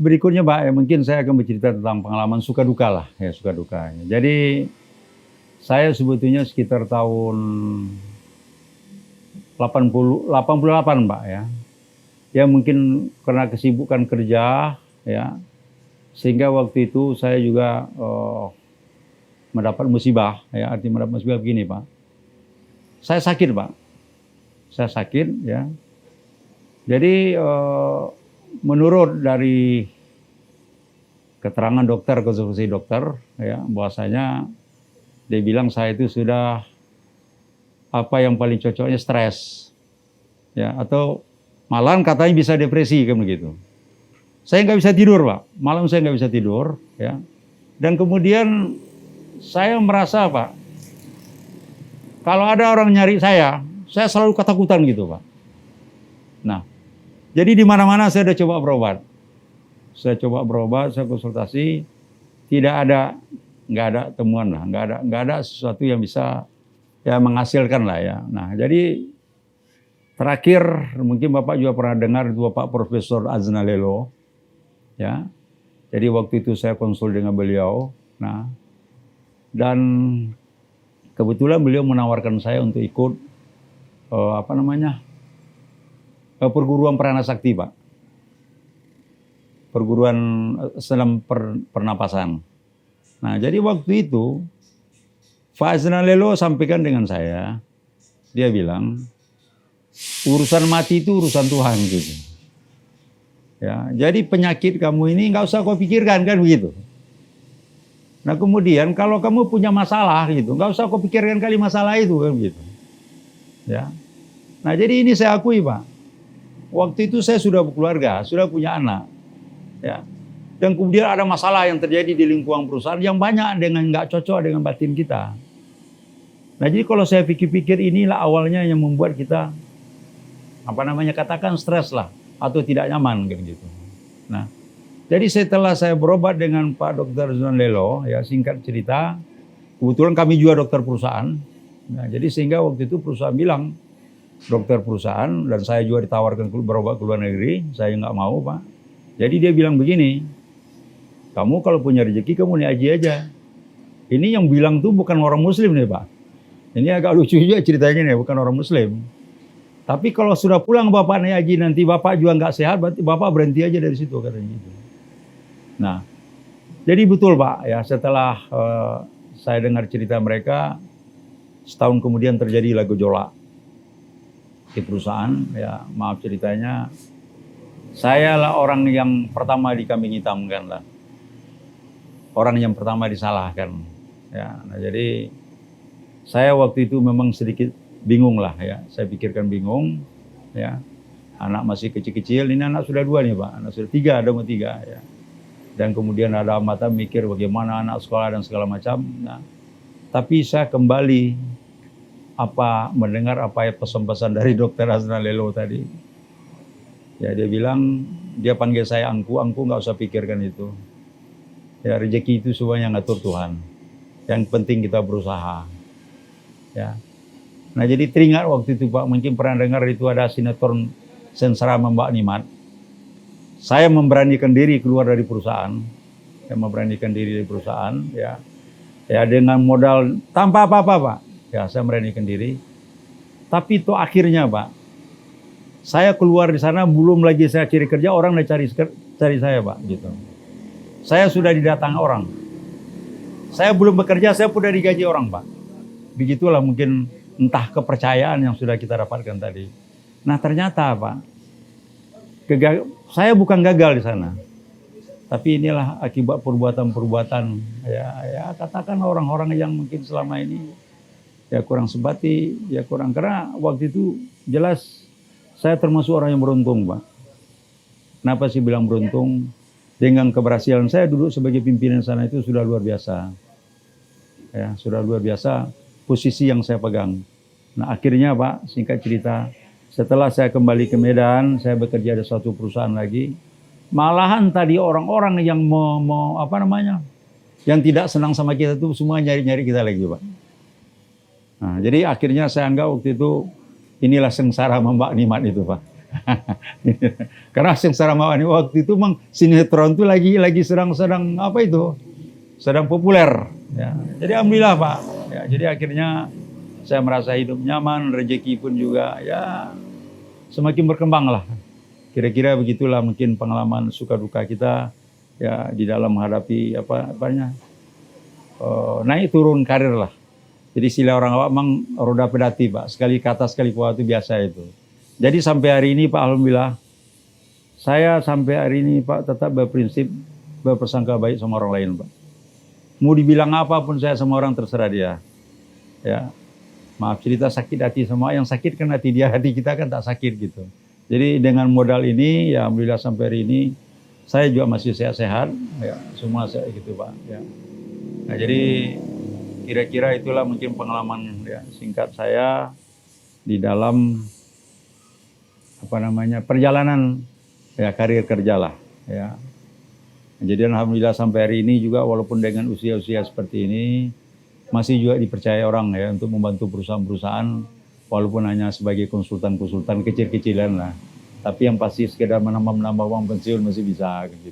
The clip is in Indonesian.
berikutnya Pak, ya, mungkin saya akan bercerita tentang pengalaman suka duka lah, ya suka dukanya. Jadi saya sebetulnya sekitar tahun 88 Pak ya. Ya mungkin karena kesibukan kerja ya, sehingga waktu itu saya juga mendapat musibah ya, arti mendapat musibah begini Pak. Saya sakit Pak, saya sakit ya. Jadi menurut dari keterangan dokter, konsultasi dokter ya, bahwasanya dia bilang saya itu sudah apa yang paling cocoknya stres ya, atau malahan katanya bisa depresi kan begitu. Saya nggak bisa tidur Pak, malam saya nggak bisa tidur ya. Dan kemudian saya merasa Pak, kalau ada orang nyari saya selalu ketakutan gitu Pak. Nah, jadi di mana-mana saya udah coba berobat. Saya coba berobat, saya konsultasi, nggak ada temuan lah, nggak ada sesuatu yang bisa ya menghasilkan lah ya. Nah, jadi terakhir mungkin Bapak juga pernah dengar itu Bapak Profesor Aznalelo, ya. Jadi waktu itu saya konsul dengan beliau, nah, dan kebetulan beliau menawarkan saya untuk ikut perguruan Prana Sakti Pak, perguruan senam pernapasan. Nah, jadi waktu itu Pak Aznalelo sampaikan dengan saya, dia bilang, urusan mati itu urusan Tuhan gitu. Ya, jadi penyakit kamu ini nggak usah kau pikirkan kan begitu. Nah kemudian kalau kamu punya masalah gitu, nggak usah kau pikirkan kali masalah itu kan begitu. Ya. Nah jadi ini saya akui Pak, waktu itu saya sudah berkeluarga, sudah punya anak. Ya. Dan kemudian ada masalah yang terjadi di lingkungan perusahaan yang banyak dengan nggak cocok dengan batin kita. Nah jadi kalau saya pikir-pikir inilah awalnya yang membuat kita katakan stres lah atau tidak nyaman kayak gitu. Nah, jadi setelah saya berobat dengan Pak Dr. Aznalelo, ya singkat cerita, kebetulan kami juga dokter perusahaan. Nah, jadi sehingga waktu itu perusahaan bilang, dokter perusahaan, dan saya juga ditawarkan berobat ke luar negeri, saya nggak mau Pak. Jadi dia bilang begini, kamu kalau punya rezeki kamu nih haji aja. Ini yang bilang tuh bukan orang Muslim nih Pak. Ini agak lucu juga ceritanya nih, bukan orang Muslim. Tapi kalau sudah pulang Bapak naik haji nanti Bapak juga nggak sehat, berarti Bapak berhenti aja dari situ katanya gitu. Nah, jadi betul Pak ya, setelah saya dengar cerita mereka, setahun kemudian terjadilah gejolak di perusahaan ya, maaf ceritanya, saya lah orang yang pertama dikambing hitamkan lah, orang yang pertama disalahkan ya. Nah, jadi saya waktu itu memang sedikit bingung lah ya, saya pikirkan bingung ya, anak masih kecil-kecil, ini anak sudah 2 nih Pak, anak sudah 3, ada mau 3 ya, dan kemudian ada mata mikir bagaimana anak sekolah dan segala macam. Nah, tapi saya kembali mendengar apa ya pesan-pesan dari Dokter Aznalelo tadi ya, dia bilang, dia panggil saya angku nggak usah pikirkan itu ya, rezeki itu semuanya ngatur Tuhan, yang penting kita berusaha ya. Nah jadi teringat waktu itu Pak, mungkin pernah dengar itu ada sinetron Sengsara Mbak Nikmat. Saya memberanikan diri keluar dari perusahaan, ya. Ya dengan modal tanpa apa-apa Pak, ya saya memberanikan diri. Tapi itu akhirnya Pak, saya keluar di sana belum lagi saya cari kerja, orang udah cari saya Pak gitu. Saya sudah didatangi orang. Saya belum bekerja, saya sudah digaji orang Pak. Begitulah mungkin entah kepercayaan yang sudah kita dapatkan tadi. Nah ternyata Pak, saya bukan gagal di sana, tapi inilah akibat perbuatan-perbuatan ya katakan orang-orang yang mungkin selama ini ya kurang simpati, ya kurang, karena waktu itu jelas saya termasuk orang yang beruntung Pak. Kenapa sih bilang beruntung? Dengan keberhasilan saya duduk sebagai pimpinan sana itu sudah luar biasa. Ya, sudah luar biasa posisi yang saya pegang. Nah akhirnya Pak, singkat cerita, setelah saya kembali ke Medan, saya bekerja di suatu perusahaan lagi. Malahan tadi orang-orang yang yang tidak senang sama kita itu semua nyari-nyari kita lagi Pak. Nah, jadi akhirnya saya anggap waktu itu inilah sengsara Mbak Nikmat itu Pak. Karena Sengsara Mawan waktu itu memang sinetron itu lagi sedang apa itu? Sedang populer. Ya. Jadi alhamdulillah Pak. Ya, jadi akhirnya saya merasa hidup nyaman, rezeki pun juga ya semakin berkembang lah. Kira-kira begitulah mungkin pengalaman suka duka kita ya di dalam menghadapi naik turun karir lah. Jadi istilah orang awam memang roda pedati Pak. Sekali ke atas sekali ke bawah itu biasa itu. Jadi sampai hari ini Pak alhamdulillah saya sampai hari ini Pak tetap berprinsip berprasangka baik sama orang lain Pak. Mau dibilang apapun saya sama orang terserah dia. Ya. Maaf cerita sakit hati semua, yang sakit kan hati dia, hati kita kan tak sakit gitu. Jadi dengan modal ini ya alhamdulillah sampai hari ini saya juga masih sehat-sehat, ya semua saya gitu Pak. Ya. Nah jadi kira-kira itulah mungkin pengalaman ya, singkat saya di dalam perjalanan ya karir kerja lah. Ya. Jadi alhamdulillah sampai hari ini juga walaupun dengan usia-usia seperti ini masih juga dipercaya orang ya untuk membantu perusahaan-perusahaan walaupun hanya sebagai konsultan-konsultan kecil-kecilan lah. Tapi yang pasti sekedar menambah uang pensiun masih bisa gitu.